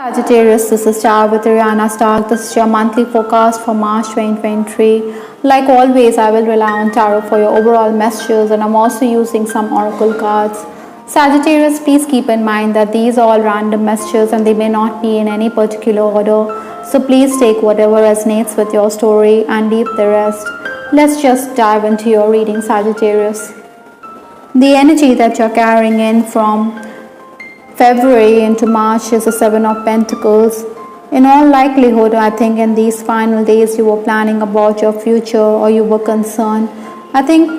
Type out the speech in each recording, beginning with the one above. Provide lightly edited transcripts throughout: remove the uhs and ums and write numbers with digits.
Sagittarius, this is Tarot with Ariana Stark. This is your monthly forecast for March 2023. Like always, I will rely on Tarot for your overall messages, and I'm also using some oracle cards. Sagittarius, please keep in mind that these are all random messages and they may not be in any particular order. So please take whatever resonates with your story and leave the rest. Let's just dive into your reading, Sagittarius. The energy that you're carrying in from February into March is the Seven of Pentacles. In all likelihood, I think in these final days you were planning about your future or you were concerned. I think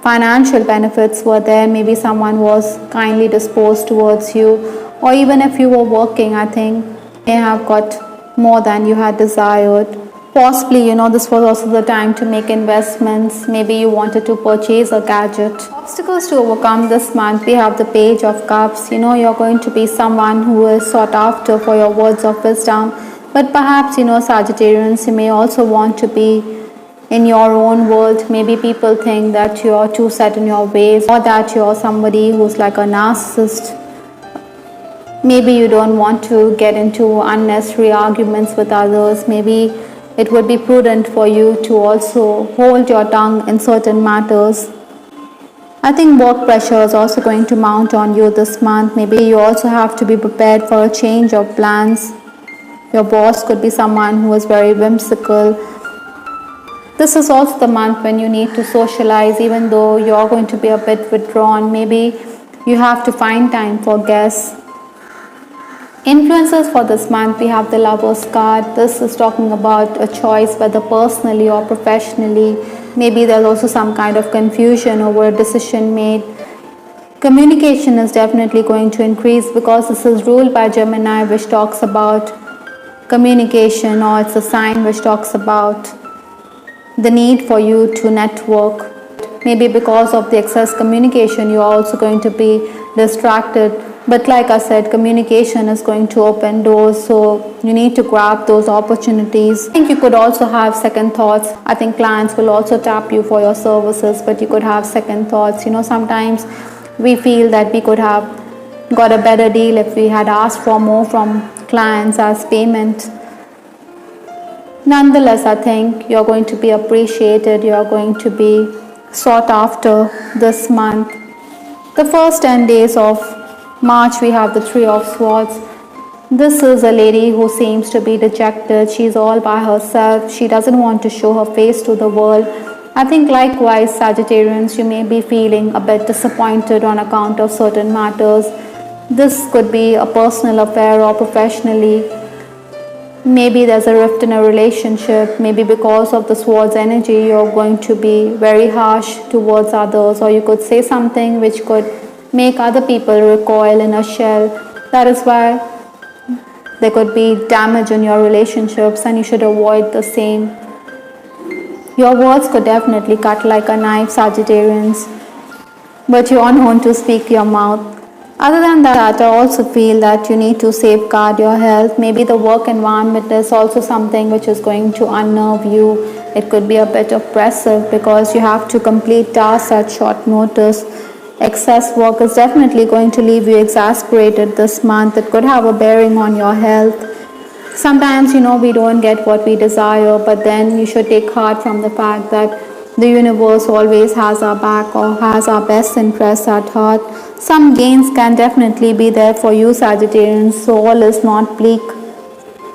financial benefits were there. Maybe someone was kindly disposed towards you, or even if you were working, I think you may have got more than you had desired. Possibly, this was also the time to make investments. Maybe you wanted to purchase a gadget. Obstacles to overcome this month, we have the Page of Cups. You're going to be someone who is sought after for your words of wisdom. But perhaps, Sagittarians, you may also want to be in your own world. Maybe people think that you're too set in your ways, or that you're somebody who's like a narcissist. Maybe you don't want to get into unnecessary arguments with others. Maybe it would be prudent for you to also hold your tongue in certain matters. I think work pressure is also going to mount on you this month. Maybe you also have to be prepared for a change of plans. Your boss could be someone who is very whimsical. This is also the month when you need to socialize, even though you're going to be a bit withdrawn. Maybe you have to find time for guests. Influences for this month, we have the Lover's card. This is talking about a choice, whether personally or professionally. Maybe there's also some kind of confusion over a decision made. Communication is definitely going to increase because this is ruled by Gemini, which talks about communication, or it's a sign which talks about the need for you to network. Maybe because of the excess communication, you're also going to be distracted. But like I said, communication is going to open doors, so you need to grab those opportunities. I think you could also have second thoughts. I think clients will also tap you for your services, but you could have second thoughts. Sometimes we feel that we could have got a better deal if we had asked for more from clients as payment. Nonetheless, I think you're going to be appreciated. You're going to be sought after this month. The first 10 days of March, we have the Three of Swords. This is a lady who seems to be dejected. She's all by herself. She doesn't want to show her face to the world. I think likewise, Sagittarians, you may be feeling a bit disappointed on account of certain matters. This could be a personal affair or professionally. Maybe there's a rift in a relationship. Maybe because of the Swords energy, you're going to be very harsh towards others, or you could say something which could make other people recoil in a shell. That is why there could be damage in your relationships, and you should avoid the same. Your words could definitely cut like a knife, Sagittarians, but you are known to speak your mouth. Other than that, I also feel that you need to safeguard your health. Maybe the work environment is also something which is going to unnerve you. It could be a bit oppressive because you have to complete tasks at short notice. Excess work is definitely going to leave you exasperated this month. It could have a bearing on your health. Sometimes, we don't get what we desire, but then you should take heart from the fact that the universe always has our back or has our best interests at heart. Some gains can definitely be there for you, Sagittarians, so all is not bleak.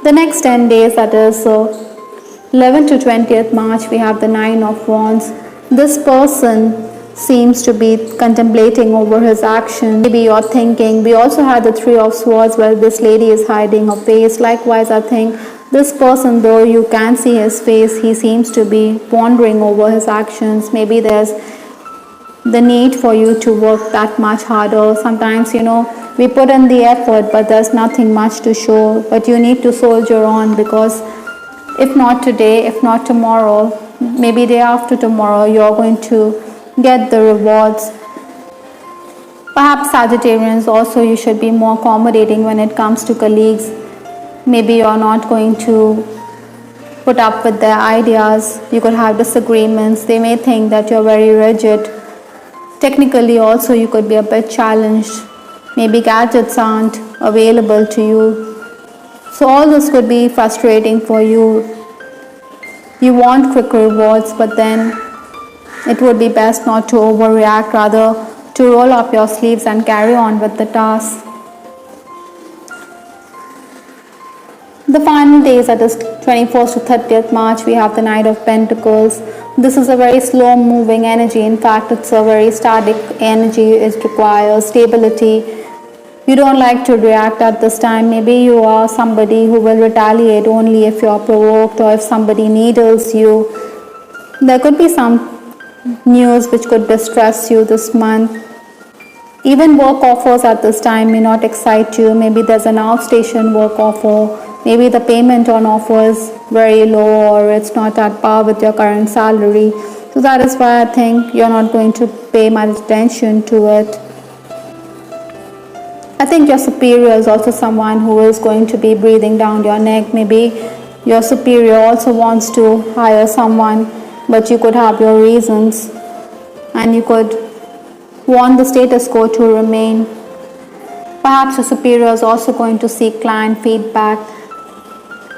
The next 10 days, that is 11th to 20th March, we have the Nine of Wands. This person seems to be contemplating over his action. Maybe you're thinking. We also had the Three of Swords where this lady is hiding her face. Likewise, I think this person, though you can see his face, he seems to be pondering over his actions. Maybe there's the need for you to work that much harder. Sometimes, we put in the effort, but there's nothing much to show. But you need to soldier on, because if not today, if not tomorrow, maybe day after tomorrow, you're going to get the rewards. Perhaps, Sagittarians, also you should be more accommodating when it comes to colleagues. Maybe you're not going to put up with their ideas. You could have disagreements. They may think that you're very rigid. Technically also you could be a bit challenged. Maybe gadgets aren't available to you. So all this could be frustrating for you. You want quick rewards, but then it would be best not to overreact, rather to roll up your sleeves and carry on with the task. The final days, that is 21st to 30th March, we have the Knight of Pentacles. This is a very slow moving energy. In fact, it's a very static energy. It requires stability. You don't like to react at this time. Maybe you are somebody who will retaliate only if you are provoked or if somebody needles you. There could be some news which could distress you this month. Even work offers at this time may not excite you. Maybe there's an outstation work offer. Maybe the payment on offer is very low, or it's not at par with your current salary. So that is why I think you're not going to pay much attention to it. I think your superior is also someone who is going to be breathing down your neck. Maybe your superior also wants to hire someone, but you could have your reasons, and you could want the status quo to remain. Perhaps your superior is also going to seek client feedback,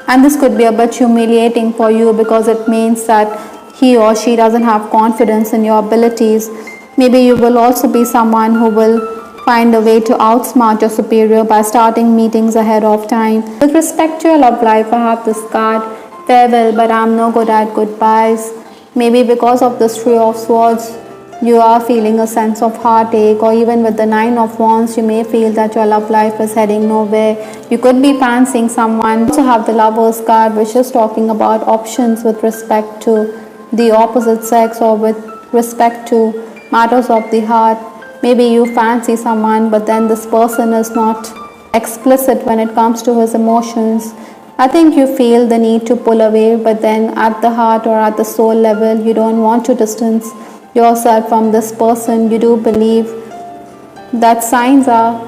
and this could be a bit humiliating for you because it means that he or she doesn't have confidence in your abilities. Maybe you will also be someone who will find a way to outsmart your superior by starting meetings ahead of time. With respect to your love life, I have this card, farewell, but I'm no good at goodbyes. Maybe because of this Three of Swords, you are feeling a sense of heartache, or even with the Nine of Wands, you may feel that your love life is heading nowhere. You could be fancying someone. You also have the Lovers card, which is talking about options with respect to the opposite sex or with respect to matters of the heart. Maybe you fancy someone, but then this person is not explicit when it comes to his emotions. I think you feel the need to pull away, but then at the heart or at the soul level, you don't want to distance yourself from this person. You do believe that signs are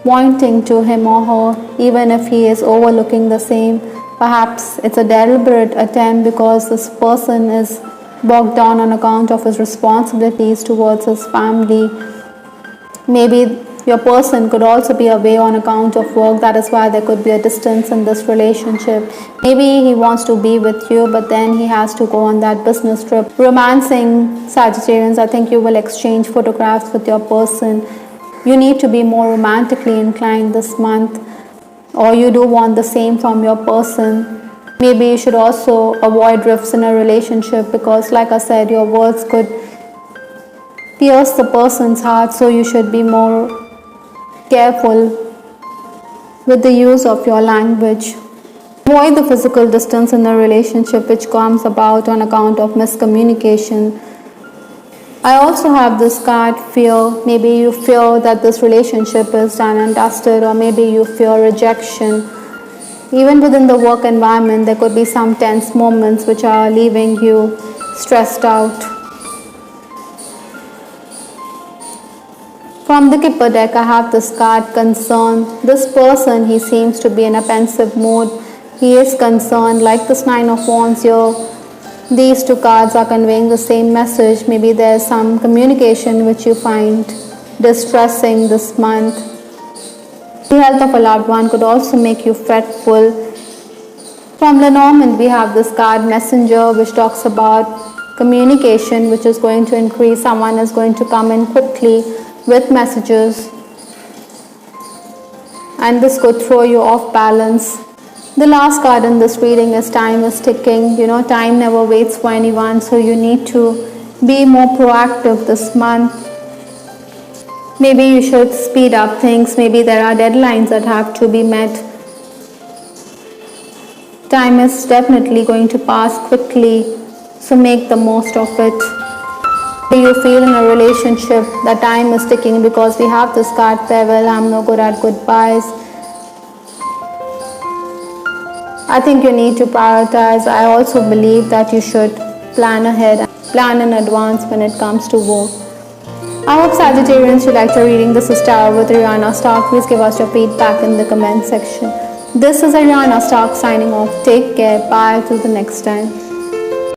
pointing to him or her, even if he is overlooking the same. Perhaps it's a deliberate attempt because this person is bogged down on account of his responsibilities towards his family. Maybe your person could also be away on account of work. That is why there could be a distance in this relationship. Maybe he wants to be with you, but then he has to go on that business trip. Romancing Sagittarians, I think you will exchange photographs with your person. You need to be more romantically inclined this month, or you do want the same from your person. Maybe you should also avoid rifts in a relationship because, like I said, your words could pierce the person's heart, so you should be more careful with the use of your language. Avoid the physical distance in a relationship which comes about on account of miscommunication. I also have this card, fear. Maybe you fear that this relationship is done and dusted, or maybe you fear rejection. Even within the work environment, there could be some tense moments which are leaving you stressed out. From the Kipper deck, I have this card, concern. This person, he seems to be in a pensive mood. He is concerned, like this Nine of Wands here. These two cards are conveying the same message. Maybe there is some communication which you find distressing this month. The health of a loved one could also make you fretful. From Lenormand, we have this card, Messenger, which talks about communication, which is going to increase. Someone is going to come in quickly with messages, and this could throw you off balance. The last card in this reading is time is ticking. You know, time never waits for anyone, so you need to be more proactive this month. Maybe you should speed up things. Maybe there are deadlines that have to be met. Time is definitely going to pass quickly, so make the most of it. You feel in a relationship that time is ticking because we have this card, farewell, I'm no good at goodbyes. I think you need to prioritize. I also believe that you should plan ahead, plan in advance when it comes to work. I hope Sagittarians, you liked your reading. This is Tarot with Ariana Stark. Please give us your feedback in the comment section. This is Ariana Stark signing off. Take care. Bye. Till the next time.